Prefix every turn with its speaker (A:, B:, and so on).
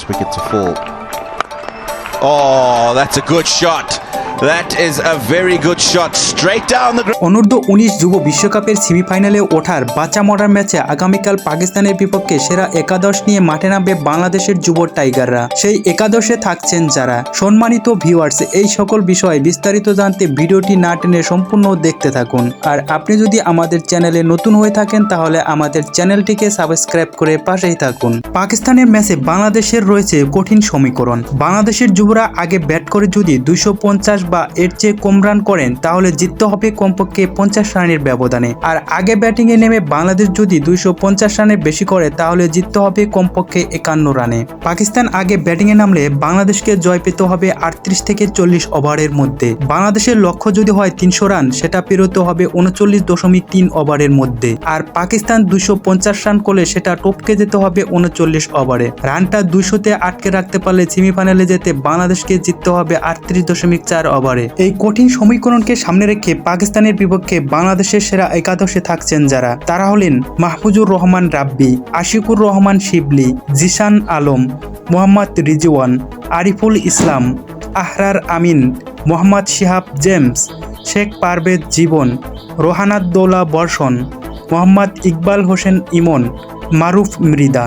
A: wicket to fall. Oh, that's a good shot. That is a very good shot straight down the ground.
B: অনূর্ধ্ব 19 যুব বিশ্বকাপের সেমিফাইনালে ওঠার বাঁচা মরার ম্যাচে আগামীকাল পাকিস্তানের বিপক্ষে সেরা একাদশ নিয়ে মাঠে নামবে বাংলাদেশের যুব টাইগাররা। সেই একাদশে থাকছেন যারা। সম্মানিত ভিউয়ার্স, এই সকল বিষয়ে বিস্তারিত জানতে ভিডিওটি না টেনে সম্পূর্ণ দেখতে থাকুন। আর আপনি যদি আমাদের চ্যানেলে নতুন হয়ে থাকেন তাহলে আমাদের চ্যানেলটিকে সাবস্ক্রাইব করে পাশেই থাকুন। পাকিস্তানের ম্যাচে বাংলাদেশের রয়েছে কঠিন সমীকরণ। বাংলাদেশের যুবরা আগে ব্যাট করে যদি 250 বা এর চেয়ে কম রান করেন তাহলে জিততে হবে কমপক্ষে 50 রানের ব্যবধানে। আর আগে ব্যাটিংয়ে নেমে বাংলাদেশ যদি 250 রানের বেশি করে তাহলে জিততে হবে কমপক্ষে 51 রানে। পাকিস্তান আগে ব্যাটিংয়ে নামলে বাংলাদেশকে জয় পেতে হবে 38 থেকে 40 ওভারের মধ্যে। বাংলাদেশের লক্ষ্য যদি হয় 300 রান, সেটা পেরোতে হবে 39.3 ওভারের মধ্যে। আর পাকিস্তান 250 রান করলে সেটা টপকে যেতে হবে 39 ওভারে। রানটা 200-তে আটকে রাখতে পারলে সেমিফাইনালে যেতে বাংলাদেশকে জিততে হবে 38.4 ওভারে। এই কঠিন সমীকরণকে সামনে রেখে পাকিস্তানের বিপক্ষে বাংলাদেশের সেরা একাদশে থাকছেন যারা। তারা হলেন মাহফুজুর রহমান রাব্বি, আশিকুর রহমান শিবলি, জিশান আলম, মোহাম্মদ রিজওয়ান, আরিফুল ইসলাম, আহরার আমিন, মোহাম্মদ শিহাব জেমস, শেখ পারভেজ জীবন, রোহানাত দৌলা বর্ষণ, মোহাম্মদ ইকবাল হোসেন ইমন, মারুফ মৃদা।